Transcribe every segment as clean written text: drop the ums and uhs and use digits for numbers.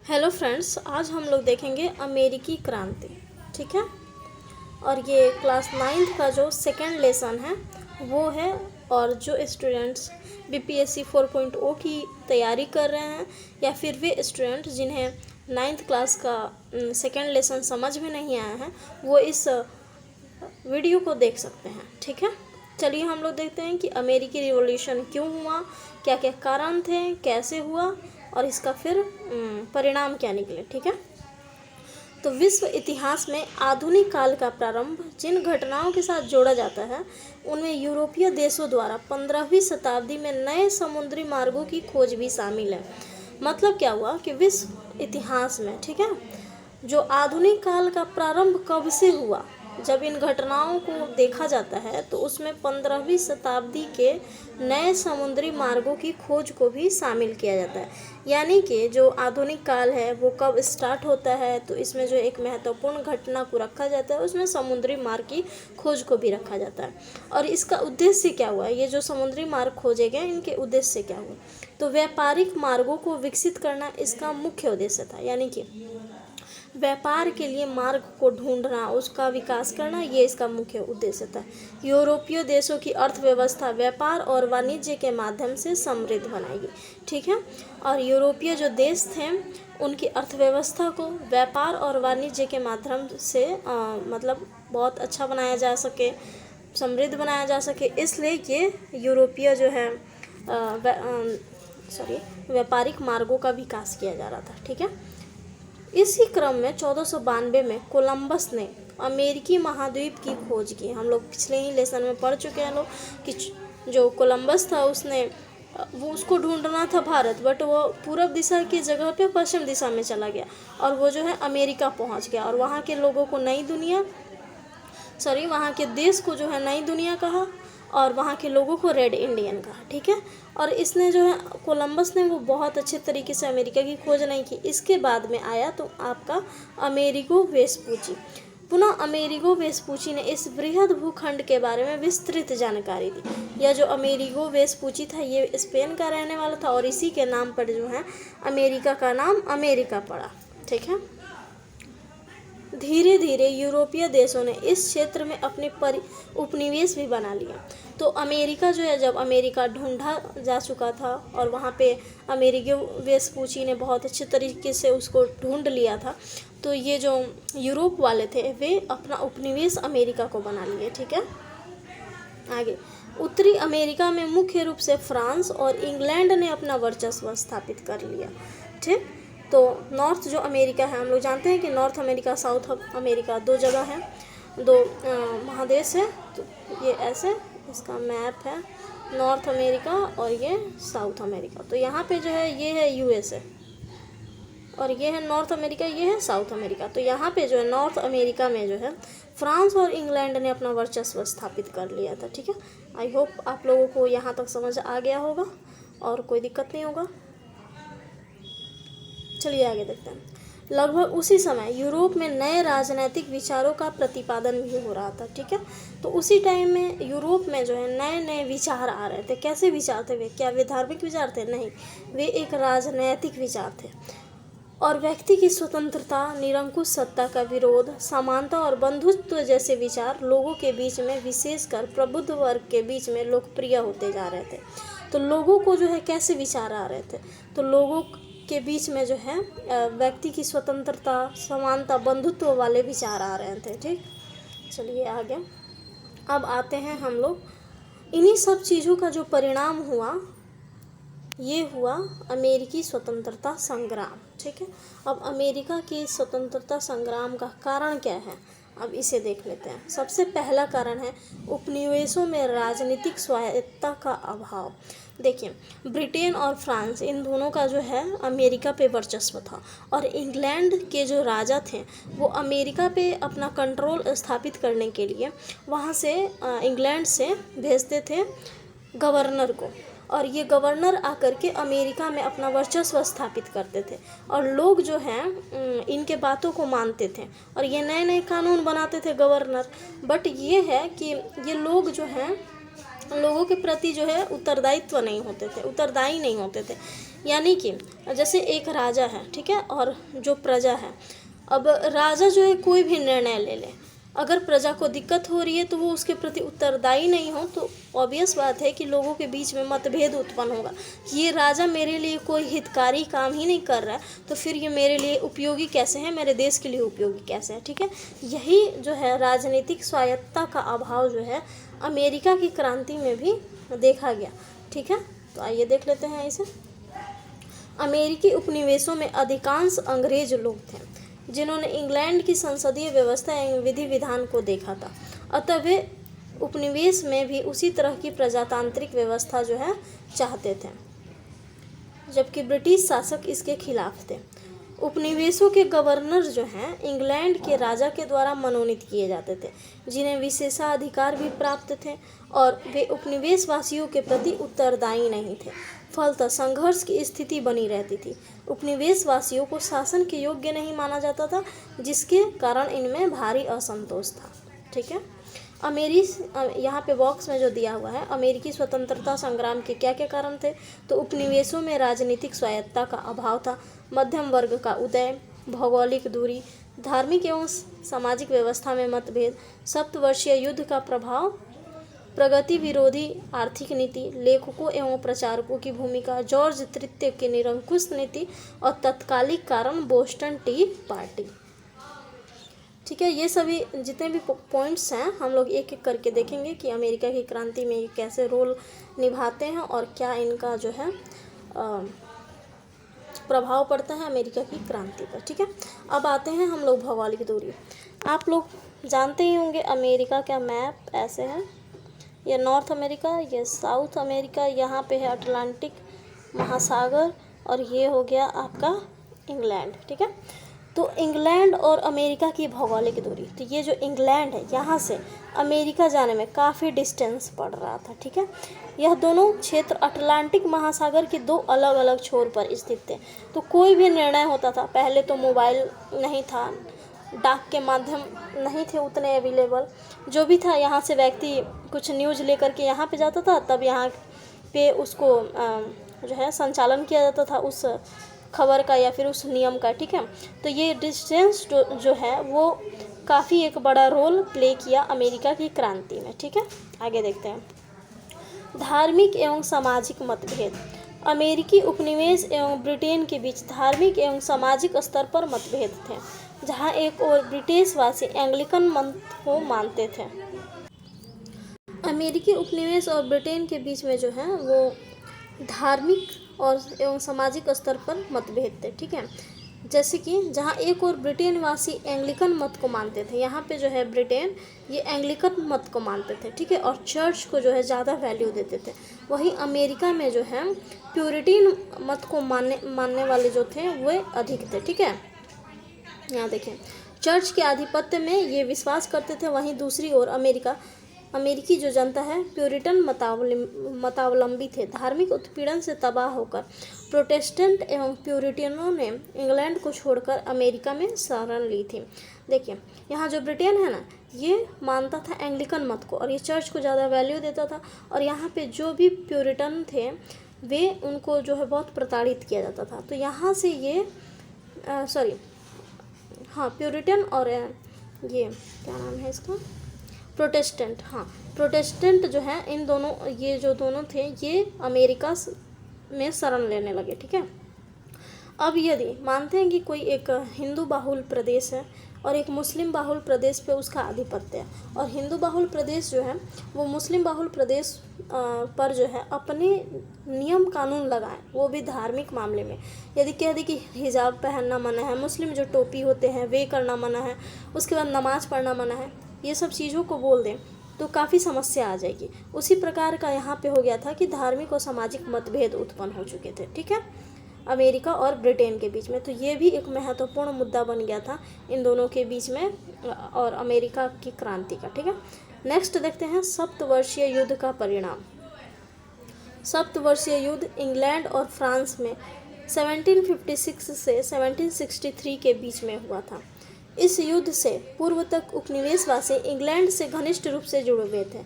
Hello friends, आज हम लोग देखेंगे अमेरिकी क्रांति। ठीक है, और ये क्लास 9th का जो सेकंड लेसन है वो है। और जो स्टूडेंट्स बीपीएससी 4.0 की तैयारी कर रहे हैं या फिर वे स्टूडेंट जिन्हें 9th क्लास का सेकंड लेसन समझ में नहीं आया है वो इस वीडियो को देख सकते हैं। ठीक है, चलिए हम लोग देखते हैं कि अमेरिकी रिवॉल्यूशन क्यों हुआ, क्या क्या कारण थे, कैसे हुआ और इसका फिर परिणाम क्या निकले। ठीक है, तो विश्व इतिहास में आधुनिक काल का प्रारंभ जिन घटनाओं के साथ जोड़ा जाता है उनमें यूरोपीय देशों द्वारा 15वीं शताब्दी में नए समुद्री मार्गों की खोज भी शामिल है। मतलब क्या हुआ कि विश्व इतिहास में, ठीक है, जो आधुनिक काल का प्रारंभ कब से हुआ, जब इन घटनाओं को देखा जाता है तो उसमें 15वीं शताब्दी के नए समुद्री मार्गों की खोज को भी शामिल किया जाता है। यानी कि जो आधुनिक काल है वो कब स्टार्ट होता है, तो इसमें जो एक महत्वपूर्ण घटना को रखा जाता है उसमें समुद्री मार्ग की खोज को भी रखा जाता है। और इसका उद्देश्य क्या हुआ, ये जो समुद्री मार्ग खोजे गए इनके उद्देश्य क्या हुआ, तो व्यापारिक मार्गों को विकसित करना इसका मुख्य उद्देश्य था। यानी कि व्यापार के लिए मार्ग को ढूंढना, उसका विकास करना, ये इसका मुख्य उद्देश्य था। यूरोपीय देशों की अर्थव्यवस्था व्यापार और वाणिज्य के माध्यम से समृद्ध बनाएगी। ठीक है, और यूरोपीय जो देश थे उनकी अर्थव्यवस्था को व्यापार और वाणिज्य के माध्यम से मतलब बहुत अच्छा बनाया जा सके, समृद्ध बनाया जा सके, इसलिए ये यूरोपीय जो है व्यापारिक मार्गों का विकास किया जा रहा था। ठीक है, इसी क्रम में 1492 में कोलंबस ने अमेरिकी महाद्वीप की खोज की। हम लोग पिछले ही लेसन में पढ़ चुके हैं लोग कि जो कोलंबस था वो उसको ढूंढना था भारत, बट वो पूर्व दिशा की जगह पे पश्चिम दिशा में चला गया और वो जो है अमेरिका पहुंच गया और वहाँ के लोगों को वहाँ के देश को जो है नई दुनिया कहा और वहाँ के लोगों को रेड इंडियन कहा। ठीक है, और इसने जो है कोलंबस ने वो बहुत अच्छे तरीके से अमेरिका की खोज नहीं की। इसके बाद में आया तो आपका अमेरिगो वेस्पुची। पुनः अमेरिगो वेस्पुची ने इस बृहद भूखंड के बारे में विस्तृत जानकारी दी। यह जो अमेरिगो वेस्पुची था ये स्पेन का रहने वाला था और इसी के नाम पर जो है अमेरिका का नाम अमेरिका पड़ा। ठीक है, धीरे धीरे यूरोपीय देशों ने इस क्षेत्र में अपने उपनिवेश भी बना लिया। तो अमेरिका जो है, जब अमेरिका ढूंढा जा चुका था और वहाँ पे अमेरिकी वेस्पुची ने बहुत अच्छे तरीके से उसको ढूंढ लिया था, तो ये जो यूरोप वाले थे वे अपना उपनिवेश अमेरिका को बना लिए। ठीक है, आगे उत्तरी अमेरिका में मुख्य रूप से फ्रांस और इंग्लैंड ने अपना वर्चस्व स्थापित कर लिया। ठीक, तो नॉर्थ जो अमेरिका है, हम लोग जानते हैं कि नॉर्थ अमेरिका साउथ अमेरिका दो जगह है, दो महादेश है। तो ये ऐसे इसका मैप है, नॉर्थ अमेरिका और ये साउथ अमेरिका। तो यहाँ पे जो है ये है यूएसए और ये है नॉर्थ अमेरिका, ये है साउथ अमेरिका। तो यहाँ पे जो है नॉर्थ अमेरिका में जो है फ्रांस और इंग्लैंड ने अपना वर्चस्व स्थापित कर लिया था। ठीक है, आई होप आप लोगों को यहाँ तक समझ आ गया होगा और कोई दिक्कत नहीं होगा। चलिए आगे देखते हैं। लगभग उसी समय यूरोप में नए राजनीतिक विचारों का प्रतिपादन भी हो रहा था। ठीक है, तो उसी टाइम में यूरोप में जो है नए नए विचार आ रहे थे। कैसे विचार थे वे? क्या वे धार्मिक विचार थे? नहीं, वे एक राजनैतिक विचार थे। और व्यक्ति की स्वतंत्रता, निरंकुश सत्ता का विरोध, समानता और बंधुत्व जैसे विचार लोगों के बीच में, विशेषकर प्रबुद्ध वर्ग के बीच में लोकप्रिय होते जा रहे थे। तो लोगों को जो है कैसे विचार आ रहे थे, तो लोगों के बीच में जो है व्यक्ति की स्वतंत्रता, समानता, बंधुत्व वाले विचार आ रहे थे। ठीक, चलिए आगे अब आते हैं हम लोग। इन्हीं सब चीज़ों का जो परिणाम हुआ ये हुआ अमेरिकी स्वतंत्रता संग्राम। ठीक है, अब अमेरिका की स्वतंत्रता संग्राम का कारण क्या है, अब इसे देख लेते हैं। सबसे पहला कारण है उपनिवेशों में राजनीतिक स्वायत्तता का अभाव। देखिए, ब्रिटेन और फ्रांस इन दोनों का जो है अमेरिका पे वर्चस्व था और इंग्लैंड के जो राजा थे वो अमेरिका पे अपना कंट्रोल स्थापित करने के लिए वहाँ से इंग्लैंड से भेजते थे गवर्नर को, और ये गवर्नर आकर के अमेरिका में अपना वर्चस्व स्थापित करते थे और लोग जो हैं इनके बातों को मानते थे और ये नए नए कानून बनाते थे गवर्नर। बट ये है कि ये लोग जो हैं लोगों के प्रति जो है उत्तरदायी नहीं होते थे। यानी कि जैसे एक राजा है, ठीक है, और जो प्रजा है। अब राजा जो है कोई भी निर्णय ले ले, अगर प्रजा को दिक्कत हो रही है तो वो उसके प्रति उत्तरदायी नहीं हो, तो ऑब्वियस बात है कि लोगों के बीच में मतभेद उत्पन्न होगा कि ये राजा मेरे लिए कोई हितकारी काम ही नहीं कर रहा है, तो फिर ये मेरे लिए उपयोगी कैसे है, मेरे देश के लिए उपयोगी कैसे है। ठीक है, यही जो है राजनीतिक स्वायत्तता का अभाव जो है अमेरिका की क्रांति में भी देखा गया। ठीक है, तो आइए देख लेते हैं इसे। अमेरिकी उपनिवेशों में अधिकांश अंग्रेज लोग थे जिन्होंने इंग्लैंड की संसदीय व्यवस्था एवं विधि विधान को देखा था, अतः वे उपनिवेश में भी उसी तरह की प्रजातांत्रिक व्यवस्था जो है चाहते थे, जबकि ब्रिटिश शासक इसके खिलाफ थे। उपनिवेशों के गवर्नर जो हैं इंग्लैंड के राजा के द्वारा मनोनीत किए जाते थे, जिन्हें विशेषाधिकार भी प्राप्त थे, और वे उपनिवेश वासियों के प्रति उत्तरदायी नहीं थे। फलतः संघर्ष की स्थिति बनी रहती थी। उपनिवेश वासियों को शासन के योग्य नहीं माना जाता था, जिसके कारण इनमें भारी असंतोष था। ठीक है, यहाँ पे बॉक्स में जो दिया हुआ है, अमेरिकी स्वतंत्रता संग्राम के क्या क्या कारण थे, तो उपनिवेशों में राजनीतिक स्वायत्तता का अभाव था, मध्यम वर्ग का उदय, भौगोलिक दूरी, धार्मिक एवं सामाजिक व्यवस्था में मतभेद, सप्तवर्षीय युद्ध का प्रभाव, प्रगति विरोधी आर्थिक नीति, लेखकों एवं प्रचारकों की भूमिका, जॉर्ज तृतीय की निरंकुश नीति, और तत्कालिक कारण बोस्टन टी पार्टी। ठीक है, ये सभी जितने भी पॉइंट्स हैं हम लोग एक एक करके देखेंगे कि अमेरिका की क्रांति में ये कैसे रोल निभाते हैं और क्या इनका जो है प्रभाव पड़ता है अमेरिका की क्रांति पर। ठीक है, अब आते हैं हम लोग भौगोलिक दूरी। आप लोग जानते ही होंगे अमेरिका का मैप ऐसे है, ये नॉर्थ अमेरिका, ये साउथ अमेरिका, यहाँ पे है अटलांटिक महासागर, और ये हो गया आपका इंग्लैंड। ठीक है, तो इंग्लैंड और अमेरिका की भौगोलिक दूरी, तो ये जो इंग्लैंड है यहाँ से अमेरिका जाने में काफ़ी डिस्टेंस पड़ रहा था। ठीक है, यह दोनों क्षेत्र अटलांटिक महासागर के दो अलग अलग छोर पर स्थित थे। तो कोई भी निर्णय होता था, पहले तो मोबाइल नहीं था, डाक के माध्यम नहीं थे उतने अवेलेबल, जो भी था यहाँ से व्यक्ति कुछ न्यूज़ लेकर के यहाँ पे जाता था, तब यहाँ पे उसको जो है संचालन किया जाता था उस खबर का या फिर उस नियम का। ठीक है, तो ये डिस्टेंस जो है वो काफ़ी एक बड़ा रोल प्ले किया अमेरिका की क्रांति में। ठीक है, आगे देखते हैं। धार्मिक एवं सामाजिक मतभेद। अमेरिकी उपनिवेश एवं ब्रिटेन के बीच धार्मिक एवं सामाजिक स्तर पर मतभेद थे, जहां एक और ब्रिटिशवासी एंग्लिकन मत को मानते थे। अमेरिकी उपनिवेश और ब्रिटेन के बीच में जो है वो धार्मिक और एवं सामाजिक स्तर पर मतभेद थे। ठीक है, जैसे कि जहाँ एक और ब्रिटेनवासी एंग्लिकन मत को मानते थे, यहाँ पे जो है ब्रिटेन ये एंग्लिकन मत को मानते थे। ठीक है, और चर्च को जो है ज़्यादा वैल्यू देते थे। वहीं अमेरिका में जो है प्यूरिटन मत को मानने वाले जो थे वे अधिक थे। ठीक है, यहाँ देखें, चर्च के आधिपत्य में ये विश्वास करते थे, वहीं दूसरी ओर अमेरिकी जो जनता है प्यूरिटन मतावलंबी थे। धार्मिक उत्पीड़न से तबाह होकर प्रोटेस्टेंट एवं प्यूरिटनों ने इंग्लैंड को छोड़कर अमेरिका में शरण ली थी। देखिए, यहाँ जो ब्रिटेन है ना, ये मानता था एंग्लिकन मत को और ये चर्च को ज़्यादा वैल्यू देता था, और यहाँ पे जो भी प्यूरिटन थे वे उनको जो है बहुत प्रताड़ित किया जाता था। तो यहाँ से ये प्यूरिटन और ये क्या नाम है इसका, प्रोटेस्टेंट। हाँ, प्रोटेस्टेंट जो है इन दोनों, ये जो दोनों थे ये अमेरिका में शरण लेने लगे। ठीक है, अब यदि मानते हैं कि कोई एक हिंदू बाहुल प्रदेश है और एक मुस्लिम बाहुल प्रदेश पे उसका आधिपत्य है, और हिंदू बाहुल प्रदेश जो है वो मुस्लिम बाहुल प्रदेश पर जो है अपने नियम कानून लगाएं, वो भी धार्मिक मामले में। यदि कह दी कि हिजाब पहनना मना है, मुस्लिम जो टोपी होते हैं वे करना मना है, उसके बाद नमाज़ पढ़ना मना है, ये सब चीज़ों को बोल दें तो काफ़ी समस्या आ जाएगी। उसी प्रकार का यहाँ पे हो गया था कि धार्मिक और सामाजिक मतभेद उत्पन्न हो चुके थे। ठीक है, अमेरिका और ब्रिटेन के बीच में, तो ये भी एक महत्वपूर्ण मुद्दा बन गया था इन दोनों के बीच में और अमेरिका की क्रांति का। ठीक है, नेक्स्ट देखते हैं सप्तवर्षीय युद्ध का परिणाम। सप्तवर्षीय युद्ध इंग्लैंड और फ्रांस में 1756 से 1763 के बीच में हुआ था। इस युद्ध से पूर्व तक उपनिवेशवासी इंग्लैंड से घनिष्ठ रूप से जुड़े हुए थे,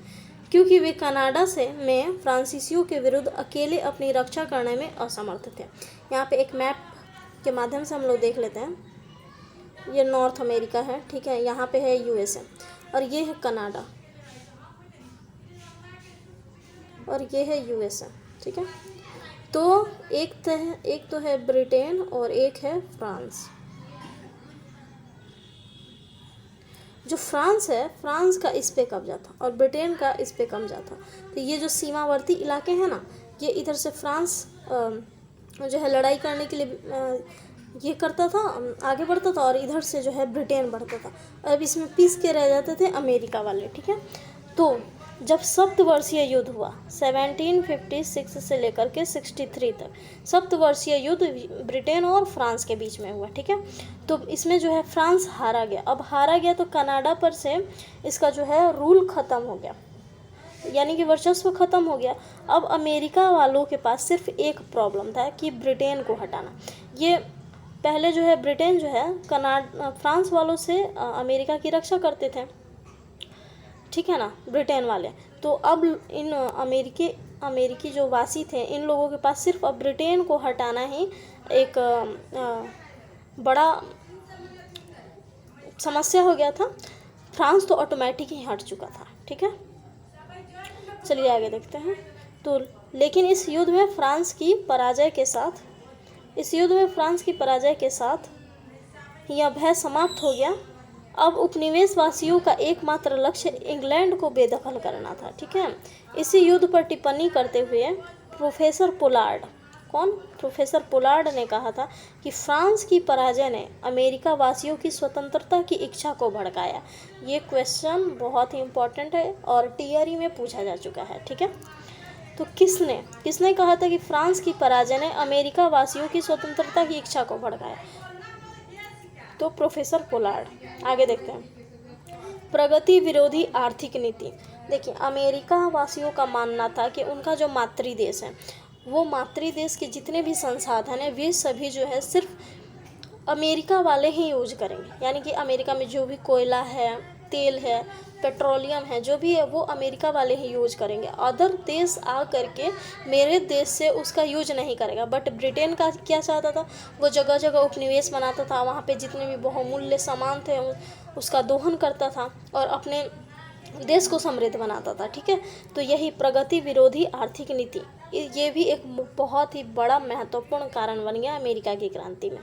क्योंकि वे कनाडा में फ्रांसीसियों के विरुद्ध अकेले अपनी रक्षा करने में असमर्थ थे। यहाँ पे एक मैप के माध्यम से हम लोग देख लेते हैं। ये नॉर्थ अमेरिका है, ठीक है, यहाँ पे है यूएसए, और ये है कनाडा, और ये है यूएसए, ठीक है। तो एक तो है ब्रिटेन और एक है फ्रांस। जो फ्रांस है, फ्रांस का इस पे कब्जा था और ब्रिटेन का इस पे कब्जा था। तो ये जो सीमावर्ती इलाके हैं ना, ये इधर से फ्रांस जो है लड़ाई करने के लिए ये करता था, आगे बढ़ता था, और इधर से जो है ब्रिटेन बढ़ता था। अब इसमें पीस के रह जाते थे अमेरिका वाले, ठीक है। तो जब सप्तवर्षीय युद्ध हुआ 1756 से लेकर के 63 तक, सप्तवर्षीय युद्ध ब्रिटेन और फ्रांस के बीच में हुआ, ठीक है। तो इसमें जो है फ्रांस हारा गया। अब हारा गया तो कनाडा पर से इसका जो है रूल ख़त्म हो गया, यानी कि वर्चस्व ख़त्म हो गया। अब अमेरिका वालों के पास सिर्फ एक प्रॉब्लम था कि ब्रिटेन को हटाना। ये पहले जो है ब्रिटेन जो है फ्रांस वालों से अमेरिका की रक्षा करते थे, ठीक है ना, ब्रिटेन वाले। तो अब इन अमेरिकी जो वासी थे, इन लोगों के पास सिर्फ अब ब्रिटेन को हटाना ही एक बड़ा समस्या हो गया था। फ्रांस तो ऑटोमेटिक ही हट चुका था, ठीक है। चलिए आगे देखते हैं। तो लेकिन इस युद्ध में फ्रांस की पराजय के साथ यह भय समाप्त हो गया। अब उपनिवेशवासियों का एकमात्र लक्ष्य इंग्लैंड को बेदखल करना था, ठीक है। इसी युद्ध पर टिप्पणी करते हुए प्रोफेसर पोलार्ड ने कहा था कि फ्रांस की पराजय ने अमेरिका वासियों की स्वतंत्रता की इच्छा को भड़काया। ये क्वेश्चन बहुत ही इम्पोर्टेंट है और टीआरई में पूछा जा चुका है, ठीक है। तो किसने कहा था कि फ्रांस की पराजय ने अमेरिका वासियों की स्वतंत्रता की इच्छा को भड़काया? तो प्रोफेसर पोलार्ड। आगे देखते हैं। प्रगति विरोधी आर्थिक नीति। देखिए, अमेरिका वासियों का मानना था कि उनका जो मातृदेश है, वो मातृदेश के जितने भी संसाधन हैं वे सभी जो है सिर्फ अमेरिका वाले ही यूज करेंगे। यानी कि अमेरिका में जो भी कोयला है, तेल है, पेट्रोलियम है, जो भी है वो अमेरिका वाले ही यूज करेंगे। अदर देश आ करके मेरे देश से उसका यूज नहीं करेगा। बट ब्रिटेन का क्या चाहता था, वो जगह जगह उपनिवेश बनाता था, वहाँ पे जितने भी बहुमूल्य सामान थे उसका दोहन करता था और अपने देश को समृद्ध बनाता था, ठीक है। तो यही प्रगति विरोधी आर्थिक नीति, ये भी एक बहुत ही बड़ा महत्वपूर्ण कारण बन गया अमेरिका की क्रांति में,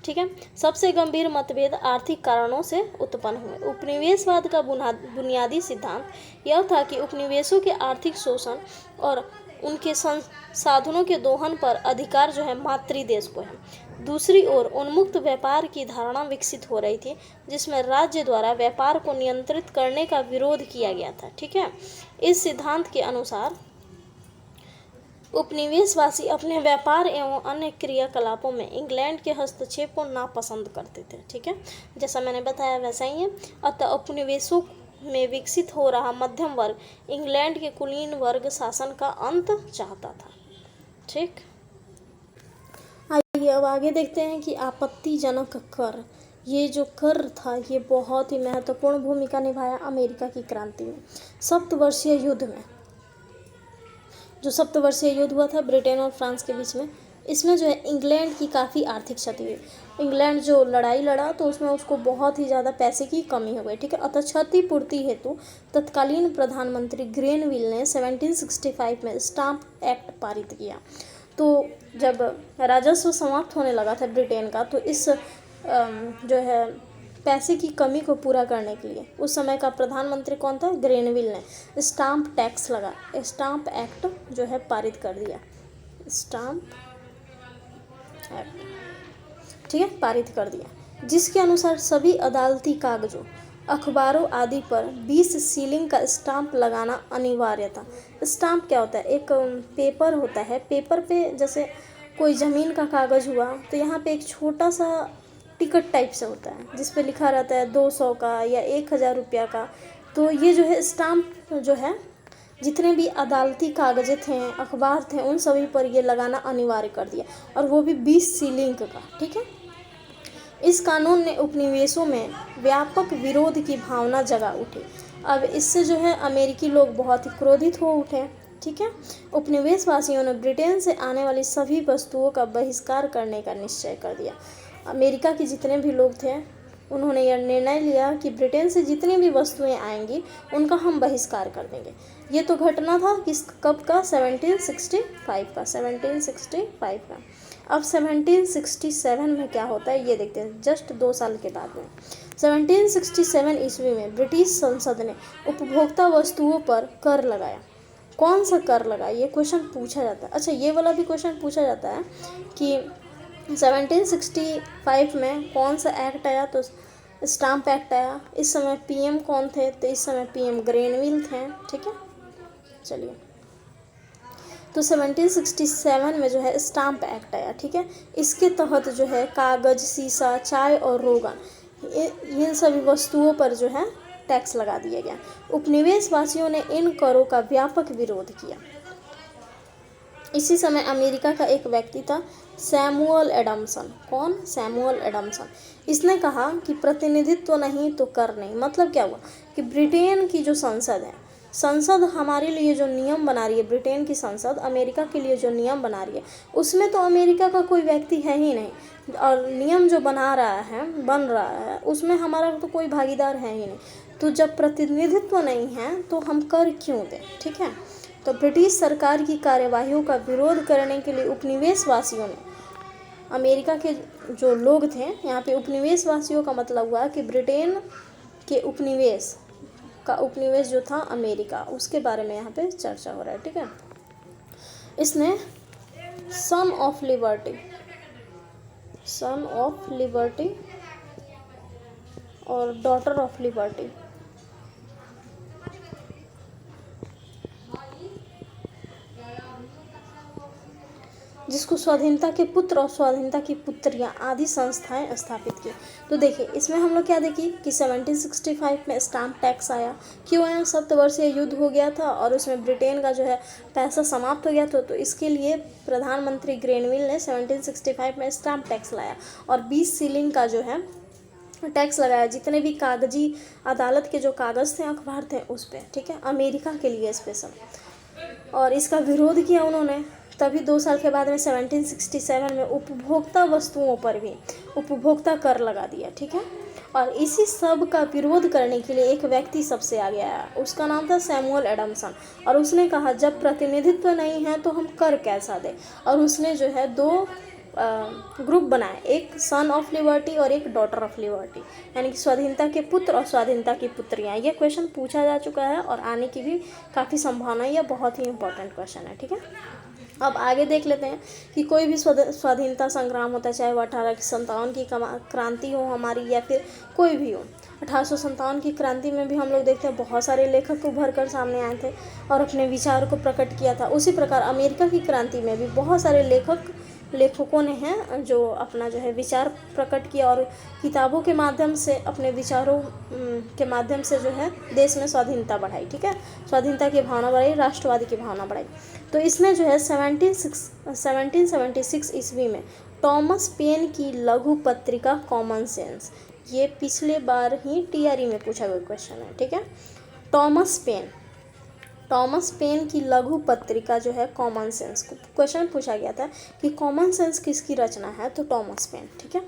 ठीक है। सबसे गंभीर मतभेद आर्थिक कारणों से उत्पन्न हुए। उपनिवेशवाद का बुनियादी सिद्धांत यह था कि उपनिवेशों के आर्थिक शोषण और उनके संसाधनों के दोहन पर अधिकार जो है मातृदेश को है। दूसरी ओर उन्मुक्त व्यापार की धारणा विकसित हो रही थी, जिसमें राज्य द्वारा व्यापार को नियंत्रित करने का विरोध किया गया था, ठीक है। इस सिद्धांत के अनुसार उपनिवेशवासी अपने व्यापार एवं अन्य क्रियाकलापों में इंग्लैंड के हस्तक्षेप को नापसंद करते थे, ठीक है। जैसा मैंने बताया वैसा ही है। अतः उपनिवेशों में विकसित हो रहा मध्यम वर्ग इंग्लैंड के कुलीन वर्ग शासन का अंत चाहता था, ठीक। आइए अब आगे देखते हैं कि आपत्तिजनक कर। ये जो कर था ये बहुत ही महत्वपूर्ण भूमिका निभाया अमेरिका की क्रांति में। सप्तवर्षीय युद्ध में, जो सप्तवर्षीय युद्ध हुआ था ब्रिटेन और फ्रांस के बीच में, इसमें जो है इंग्लैंड की काफ़ी आर्थिक क्षति हुई। इंग्लैंड जो लड़ाई लड़ा तो उसमें उसको बहुत ही ज़्यादा पैसे की कमी हो गई, ठीक है। अतः क्षतिपूर्ति हेतु तत्कालीन प्रधानमंत्री ग्रेनविल ने 1765 में स्टाम्प एक्ट पारित किया। तो जब राजस्व समाप्त होने लगा था ब्रिटेन का, तो इस जो है पैसे की कमी को पूरा करने के लिए उस समय का प्रधानमंत्री कौन था? ग्रेनविल ने स्टाम्प टैक्स लगा, स्टाम्प एक्ट जो है पारित कर दिया, स्टाम्प एक्ट, ठीक है, पारित कर दिया, जिसके अनुसार सभी अदालती कागजों, अखबारों आदि पर 20 सीलिंग का स्टाम्प लगाना अनिवार्य था। स्टाम्प क्या होता है? एक पेपर होता है, पेपर पे जैसे कोई ज़मीन का कागज़ हुआ तो यहाँ पे एक छोटा सा टिकट टाइप से होता है जिस पे लिखा रहता है 200 का या 1000 रुपया का। तो ये जो है स्टाम्प जो है जितने भी अदालती कागज़ थे, अखबार थे, उन सभी पर ये लगाना अनिवार्य कर दिया, और वो भी 20 सीलिंग का, ठीक है। इस कानून ने उपनिवेशों में व्यापक विरोध की भावना जगा उठी। अब इससे जो है अमेरिकी लोग बहुत ही क्रोधित हो उठे, ठीक है। उपनिवेशवासियों ने ब्रिटेन से आने वाली सभी वस्तुओं का बहिष्कार करने का निश्चय कर दिया। अमेरिका के जितने भी लोग थे उन्होंने यह निर्णय लिया कि ब्रिटेन से जितनी भी वस्तुएं आएंगी उनका हम बहिष्कार कर देंगे। ये तो घटना था किस कब का, 1765 का, 1765 का। अब 1767 में क्या होता है ये देखते हैं, जस्ट 2 साल के बाद में। 1767 ईस्वी में ब्रिटिश संसद ने उपभोक्ता वस्तुओं पर कर लगाया। कौन सा कर लगाया, ये क्वेश्चन पूछा जाता है। अच्छा, ये वाला भी क्वेश्चन पूछा जाता है कि 1765 में कौन सा एक्ट आया, तो स्टाम्प एक्ट आया। इस समय पीएम कौन थे, तो इस समय पीएम ग्रेनविल थे, ठीक है। चलिए, तो 1767 में जो है स्टाम्प एक्ट आया, ठीक है। इसके तहत जो है कागज़, शीशा, चाय और रोगन, इन सभी वस्तुओं पर जो है टैक्स लगा दिया गया। उपनिवेशवासियों ने इन करों का व्यापक विरोध किया। इसी समय अमेरिका का एक व्यक्ति था, सैमुअल एडम्सन। कौन? सैमुअल एडम्सन। इसने कहा कि प्रतिनिधित्व नहीं तो कर नहीं। मतलब क्या हुआ कि ब्रिटेन की जो संसद है, संसद हमारे लिए जो नियम बना रही है, ब्रिटेन की संसद अमेरिका के लिए जो नियम बना रही है, उसमें तो अमेरिका का कोई व्यक्ति है ही नहीं, और नियम जो बन रहा है उसमें हमारा तो कोई भागीदार है ही नहीं। तो जब प्रतिनिधित्व नहीं है तो हम कर क्यों दें, ठीक है। तो ब्रिटिश सरकार की कार्यवाहियों का विरोध करने के लिए उपनिवेशवासियों ने, अमेरिका के जो लोग थे, यहाँ पे उपनिवेशवासियों का मतलब हुआ कि ब्रिटेन के उपनिवेश जो था अमेरिका, उसके बारे में यहाँ पे चर्चा हो रहा है, ठीक है। इसने सन ऑफ लिबर्टी और डॉटर ऑफ लिबर्टी, जिसको स्वाधीनता के पुत्र और स्वाधीनता की पुत्रियां आदि संस्थाएं स्थापित की। तो देखिए, इसमें हम लोग क्या देखिए कि 1765 में स्टाम्प टैक्स आया। क्यों आया? सप्तवर्षीय युद्ध हो गया था और उसमें ब्रिटेन का जो है पैसा समाप्त हो गया था, तो इसके लिए प्रधानमंत्री ग्रेनविल ने 1765 में स्टाम्प टैक्स लाया और 20 शिलिंग का जो है टैक्स लगाया, जितने भी कागजी अदालत के जो कागज़ थे, अखबार थे, उस पर, ठीक है, अमेरिका के लिए स्पेशल। और इसका विरोध किया उन्होंने। तभी 2 साल के बाद में 1767 में उपभोक्ता वस्तुओं पर भी उपभोक्ता कर लगा दिया, ठीक है। और इसी सब का विरोध करने के लिए एक व्यक्ति सबसे आगे आया, उसका नाम था सैमुअल एडम्सन। और उसने कहा जब प्रतिनिधित्व नहीं है तो हम कर कैसा दें। और उसने जो है 2 ग्रुप बनाए, एक सन ऑफ लिबर्टी और एक डॉटर ऑफ लिबर्टी, यानी कि स्वाधीनता के पुत्र और स्वाधीनता की पुत्रियां। ये क्वेश्चन पूछा जा चुका है और आने की भी काफ़ी संभावना है, यह बहुत ही इंपॉर्टेंट क्वेश्चन है, ठीक है। अब आगे देख लेते हैं कि कोई भी स्वाधीनता संग्राम होता है, चाहे वो 1857 की क्रांति हो हमारी या फिर कोई भी हो। 1857 की क्रांति में भी हम लोग देखते हैं बहुत सारे लेखक उभर कर सामने आए थे और अपने विचार को प्रकट किया था। उसी प्रकार अमेरिका की क्रांति में भी बहुत सारे लेखकों ने हैं जो अपना जो है विचार प्रकट किया और किताबों के माध्यम से, अपने विचारों के माध्यम से जो है देश में स्वाधीनता बढ़ाई, ठीक है, स्वाधीनता की भावना बढ़ाई, राष्ट्रवादी की भावना बढ़ाई। तो इसने जो है 1776 ईस्वी में टॉमस पेन की लघु पत्रिका कॉमन सेंस, ये पिछले बार ही टीआरई में पूछा गया क्वेश्चन है, ठीक है। टॉमस पेन की लघु पत्रिका जो है कॉमन सेंस, को क्वेश्चन पूछा गया था कि कॉमन सेंस किसकी रचना है, तो टॉमस पेन, ठीक है।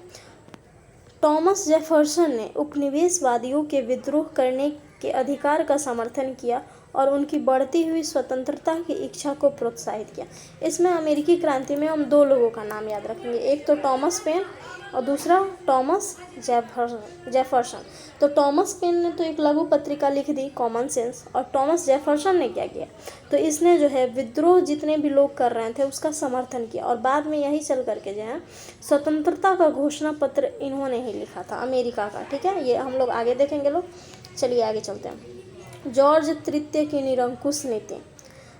टॉमस जेफरसन ने उपनिवेशवादियों के विद्रोह करने के अधिकार का समर्थन किया और उनकी बढ़ती हुई स्वतंत्रता की इच्छा को प्रोत्साहित किया। इसमें अमेरिकी क्रांति में हम 2 लोगों का नाम याद रखेंगे, एक तो टॉमस पेन और दूसरा टॉमस जेफरसन। तो टॉमस पेन ने तो एक लघु पत्रिका लिख दी कॉमन सेंस, और टॉमस जेफरसन ने क्या किया, तो इसने जो है विद्रोह जितने भी लोग कर रहे थे उसका समर्थन किया और बाद में यही चल करके जो है स्वतंत्रता का घोषणा पत्र इन्होंने ही लिखा था अमेरिका का, ठीक है। ये हम लोग आगे देखेंगे लोग। चलिए आगे चलते हैं। जॉर्ज तृतीय की निरंकुश नीति।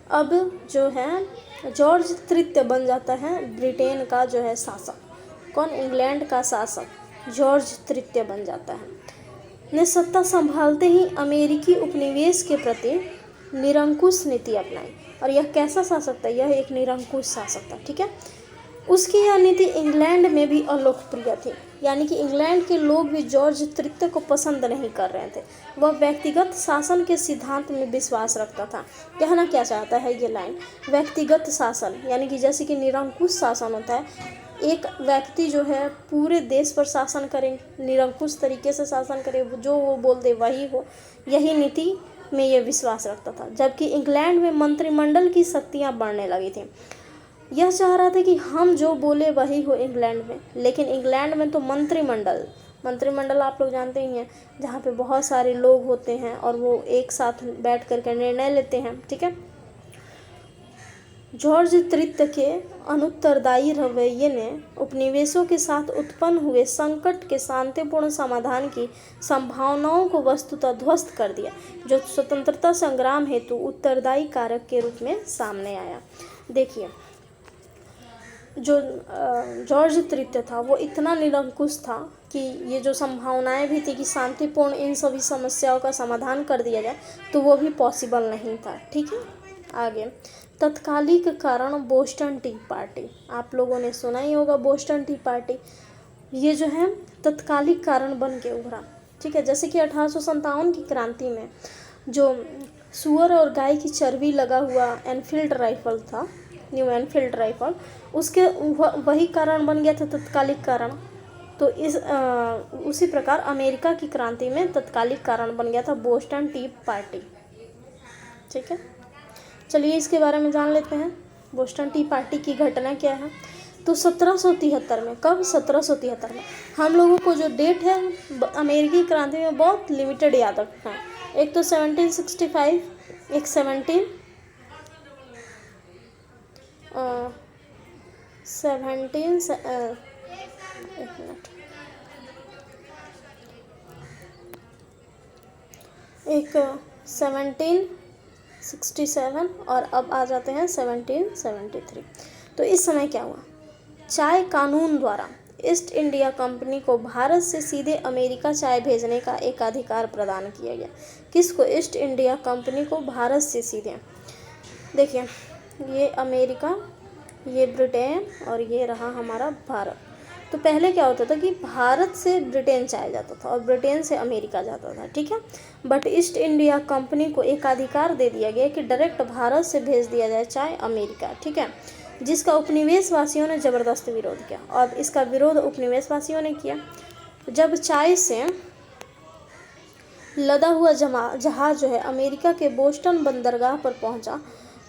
अब जो है जॉर्ज तृतीय बन जाता है ब्रिटेन का जो है शासक। कौन? इंग्लैंड का शासक जॉर्ज तृतीय बन जाता है। ने सत्ता संभालते ही अमेरिकी उपनिवेश के प्रति निरंकुश नीति अपनाई। और यह कैसा शासक था? यह एक निरंकुश शासक था, ठीक है। उसकी यह नीति इंग्लैंड में भी अलोकप्रिय थी। यानी कि इंग्लैंड के लोग भी जॉर्ज तृतीय को पसंद नहीं कर रहे थे। वह व्यक्तिगत शासन के सिद्धांत में विश्वास रखता था। कहना क्या चाहता है ये लाइन, व्यक्तिगत शासन यानी कि जैसे कि निरंकुश शासन होता है, एक व्यक्ति जो है पूरे देश पर शासन करे, निरंकुश तरीके से शासन करे, जो वो बोल दे वही हो, यही नीति में ये विश्वास रखता था। जबकि इंग्लैंड में मंत्रिमंडल की शक्तियाँ बढ़ने लगी थी। यह चाह रहा था कि हम जो बोले वही हो इंग्लैंड में, लेकिन इंग्लैंड में तो मंत्रिमंडल आप लोग जानते ही हैं, जहाँ पे बहुत सारे लोग होते हैं और वो एक साथ बैठ करके निर्णय लेते हैं, ठीक है। जॉर्ज तृतीय के अनुत्तरदायी रवैये ने उपनिवेशों के साथ उत्पन्न हुए संकट के शांतिपूर्ण समाधान की संभावनाओं को वस्तुतः ध्वस्त कर दिया, जो स्वतंत्रता संग्राम हेतु उत्तरदायी कारक के रूप में सामने आया। देखिए, जो जॉर्ज तृतीय था वो इतना निरंकुश था कि ये जो संभावनाएं भी थी कि शांतिपूर्ण इन सभी समस्याओं का समाधान कर दिया जाए, तो वो भी पॉसिबल नहीं था, ठीक है। आगे, तत्कालिक कारण बोस्टन टी पार्टी, आप लोगों ने सुना ही होगा बोस्टन टी पार्टी। ये जो है तत्कालिक कारण बन के उभरा, ठीक है। जैसे कि 1857 की क्रांति में जो सुअर और गाय की चर्बी लगा हुआ एनफील्ड राइफल था, न्यू एनफील्ड राइफल, उसके वही कारण बन गया था तत्कालिक कारण। तो उसी प्रकार अमेरिका की क्रांति में तत्कालिक कारण बन गया था बोस्टन टी पार्टी, ठीक है। चलिए इसके बारे में जान लेते हैं, बोस्टन टी पार्टी की घटना क्या है। तो 1773 में, कब, 1773 में, हम लोगों को जो डेट है अमेरिकी क्रांति में बहुत लिमिटेड याद रखना है। एक तो 1765, एक 17 एक 1767 और अब आ जाते हैं 1773। तो इस समय क्या हुआ, चाय कानून द्वारा ईस्ट इंडिया कंपनी को भारत से सीधे अमेरिका चाय भेजने का एक अधिकार प्रदान किया गया। किसको, ईस्ट इंडिया कंपनी को भारत से सीधे। देखिए, ये अमेरिका, ये ब्रिटेन और ये रहा हमारा भारत। तो पहले क्या होता था कि भारत से ब्रिटेन चाय जाता था और ब्रिटेन से अमेरिका जाता था, ठीक है। बट ईस्ट इंडिया कंपनी को एक अधिकार दे दिया गया कि डायरेक्ट भारत से भेज दिया जाए चाय अमेरिका, ठीक है, जिसका उपनिवेशवासियों ने ज़बरदस्त विरोध किया। और इसका विरोध उपनिवेशवासियों ने किया। जब चाय से लदा हुआ जहाज़ जो है अमेरिका के बोस्टन बंदरगाह पर पहुंचा,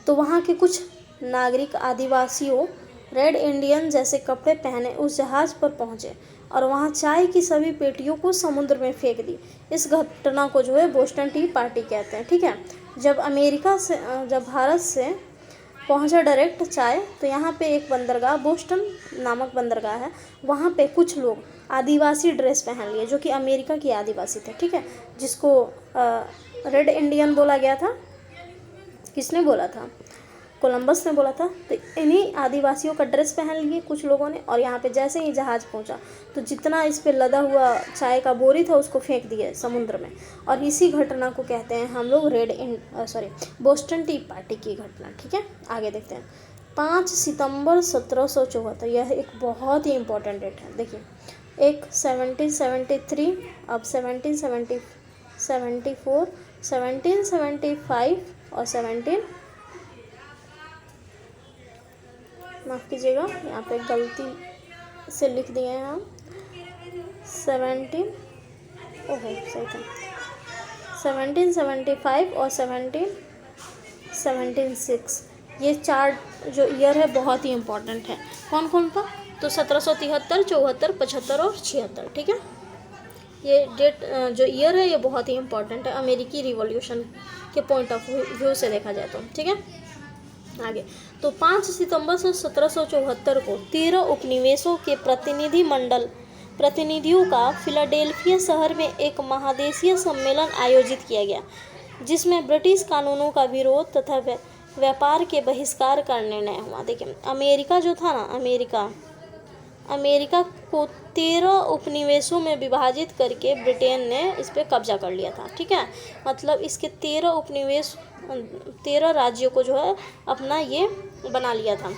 तो वहाँ के कुछ नागरिक आदिवासियों रेड इंडियन जैसे कपड़े पहने उस जहाज़ पर पहुँचे और वहाँ चाय की सभी पेटियों को समुद्र में फेंक दी। इस घटना को जो है बोस्टन टी पार्टी कहते हैं, ठीक है। जब भारत से पहुँचा डायरेक्ट चाय, तो यहाँ पे एक बंदरगाह, बोस्टन नामक बंदरगाह है, वहाँ पे कुछ लोग आदिवासी ड्रेस पहन लिए, जो कि अमेरिका के आदिवासी थे, ठीक है, जिसको रेड इंडियन बोला गया था। किसने बोला था, कोलंबस ने बोला था। तो इन्हीं आदिवासियों का ड्रेस पहन लिए कुछ लोगों ने, और यहाँ पे जैसे ही जहाज़ पहुँचा तो जितना इस पे लदा हुआ चाय का बोरी था उसको फेंक दिए समुद्र में। और इसी घटना को कहते हैं हम लोग बोस्टन टी पार्टी की घटना, ठीक है। आगे देखते हैं, 5 सितंबर 1774, यह एक बहुत ही इम्पोर्टेंट डेट है। देखिए, एक 1773, अब 1774, 1775 और 17, माफ़ कीजिएगा यहाँ पे गलती से लिख दिए हैं हम, 1775 और 1776, ये 4 जो ईयर है बहुत ही इम्पोर्टेंट है। कौन कौन था, तो 1773, 74, 75 और 76, ठीक है। ये डेट जो ईयर है ये बहुत ही इम्पोर्टेंट है अमेरिकी रिवॉल्यूशन के पॉइंट ऑफ व्यू से देखा जाए तो, ठीक है। आगे, तो 5 सितंबर 1774 को 13 उपनिवेशों के प्रतिनिधियों का फिलाडेल्फिया शहर में एक महादेशीय सम्मेलन आयोजित किया गया, जिसमें ब्रिटिश कानूनों का विरोध तथा व्यापार के बहिष्कार का निर्णय हुआ। देखिए, अमेरिका जो था ना, अमेरिका को 13 उपनिवेशों में विभाजित करके ब्रिटेन ने इस पर कब्जा कर लिया था, ठीक है। मतलब इसके 13 राज्यों को जो है अपना ये बना लिया था,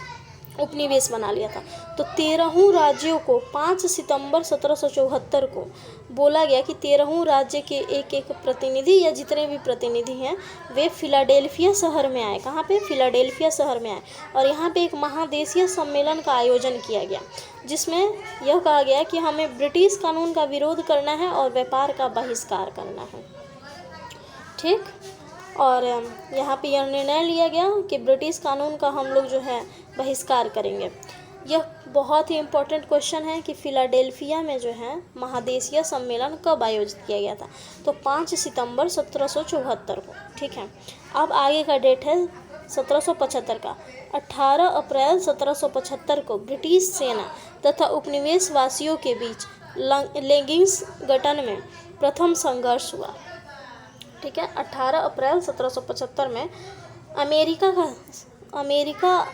उपनिवेश बना लिया था। तो 13 राज्यों को 5 सितंबर 1774 को बोला गया कि 13 राज्य के एक एक प्रतिनिधि या जितने भी प्रतिनिधि हैं वे फिलाडेल्फिया शहर में आए। कहाँ पे? फिलाडेल्फिया शहर में आए और यहाँ पे एक महादेशीय सम्मेलन का आयोजन किया गया, जिसमें यह कहा गया कि हमें ब्रिटिश कानून का विरोध करना है और व्यापार का बहिष्कार करना है। ठीक, और यहाँ पे यह निर्णय लिया गया कि ब्रिटिश कानून का हम लोग जो है बहिष्कार करेंगे। यह बहुत ही इम्पोर्टेंट क्वेश्चन है कि फिलाडेल्फिया में जो है महादेशीय सम्मेलन कब आयोजित किया गया था? तो 5 सितंबर 1774 को। ठीक है, अब आगे का डेट है 1775 का। 18 अप्रैल 1775 को ब्रिटिश सेना तथा उपनिवेश वासियों के बीच लेगिंग्स गठन में प्रथम संघर्ष हुआ। ठीक है, 18 अप्रैल 1775 में अमेरिका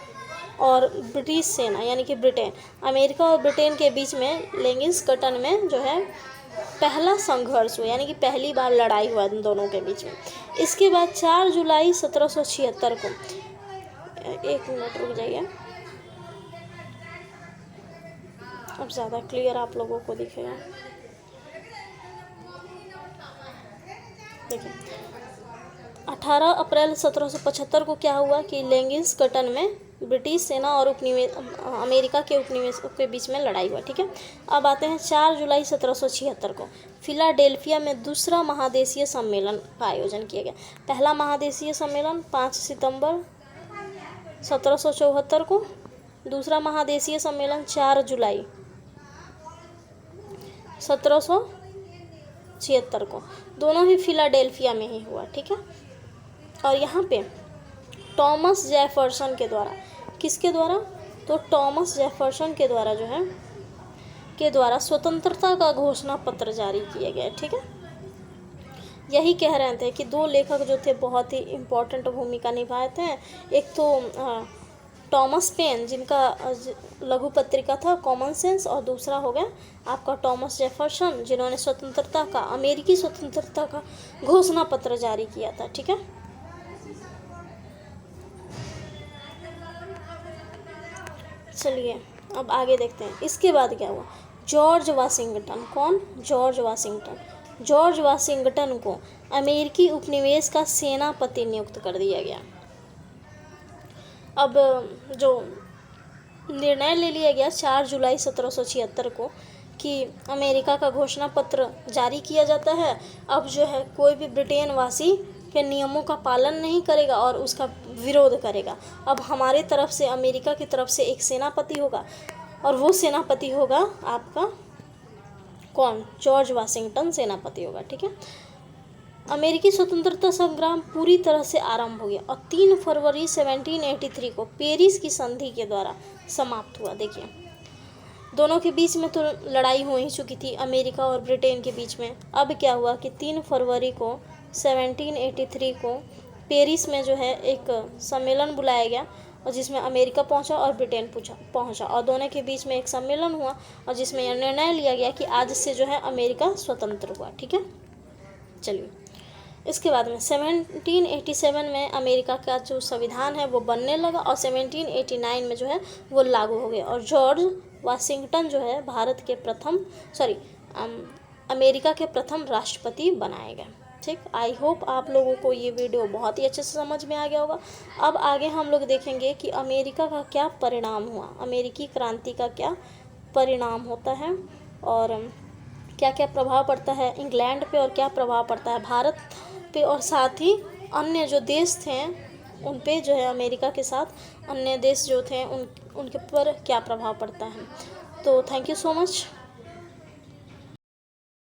और ब्रिटिश सेना यानी कि ब्रिटेन, अमेरिका और ब्रिटेन के बीच में लेगिंग्स गठन में जो है पहला संघर्ष हुआ, यानी कि पहली बार लड़ाई हुआ इन दोनों के बीच में। इसके बाद 4 जुलाई 1776 को, एक मिनट रुक जाइए, अब ज़्यादा क्लियर आप लोगों को दिखेगा। देखिए 18 अप्रैल 1775 को क्या हुआ कि लेगिंग्स गठन में ब्रिटिश सेना और अमेरिका के उपनिवेश के बीच में लड़ाई हुआ। ठीक है, अब आते हैं 4 जुलाई 1776 को फिलाडेल्फिया में दूसरा महादेशीय सम्मेलन का आयोजन किया गया। पहला महादेशीय सम्मेलन 5 सितंबर 1774 को, दूसरा महादेशीय सम्मेलन 4 जुलाई 1776 को, दोनों ही फिलाडेल्फिया में ही हुआ। ठीक है, और यहाँ पे टॉमस जेफरसन के द्वारा, किसके द्वारा? तो टॉमस जेफरसन के द्वारा जो है स्वतंत्रता का घोषणा पत्र जारी किया गया। ठीक है, यही कह रहे थे कि दो लेखक जो थे बहुत ही इम्पोर्टेंट भूमिका निभाए थे। एक तो टॉमस पेन जिनका लघु पत्रिका था कॉमन सेंस, और दूसरा हो गया आपका टॉमस जेफरसन जिन्होंने अमेरिकी स्वतंत्रता का घोषणा पत्र जारी किया था। ठीक है, चलिए अब आगे देखते हैं। इसके बाद क्या हुआ? जॉर्ज वाशिंगटन, कौन? जॉर्ज वाशिंगटन को अमेरिकी उपनिवेश का सेनापति नियुक्त कर दिया गया। अब जो निर्णय ले लिया गया 4 जुलाई 1776 को कि अमेरिका का घोषणा पत्र जारी किया जाता है, अब जो है कोई भी ब्रिटेन वासी के नियमों का पालन नहीं करेगा और उसका विरोध करेगा। अब हमारे तरफ से, अमेरिका की तरफ से एक सेनापति होगा और वो सेनापति होगा आपका कौन? जॉर्ज वाशिंगटन सेनापति होगा। ठीक है, अमेरिकी स्वतंत्रता संग्राम पूरी तरह से आरंभ हो गया और 3 फरवरी 1783 को पेरिस की संधि के द्वारा समाप्त हुआ। देखिए दोनों के बीच में तो लड़ाई हो ही चुकी थी, अमेरिका और ब्रिटेन के बीच में। अब क्या हुआ कि 3 फरवरी को 1783 को पेरिस में जो है एक सम्मेलन बुलाया गया और जिसमें अमेरिका पहुंचा और ब्रिटेन पहुंचा और दोनों के बीच में एक सम्मेलन हुआ और जिसमें यह निर्णय लिया गया कि आज से जो है अमेरिका स्वतंत्र हुआ। ठीक है, चलिए इसके बाद में 1787 में अमेरिका का जो संविधान है वो बनने लगा और 1789 में जो है वो लागू हो गया और जॉर्ज वाशिंगटन जो है अमेरिका के प्रथम राष्ट्रपति बनाए गए। ठीक, आई होप आप लोगों को ये वीडियो बहुत ही अच्छे से समझ में आ गया होगा। अब आगे हम लोग देखेंगे कि अमेरिका का क्या परिणाम हुआ, अमेरिकी क्रांति का क्या परिणाम होता है और क्या क्या प्रभाव पड़ता है इंग्लैंड पे और क्या प्रभाव पड़ता है भारत पे, और साथ ही अन्य जो देश थे उन पे जो है अमेरिका के साथ अन्य देश जो थे उनके पर क्या प्रभाव पड़ता है। तो थैंक यू सो मच।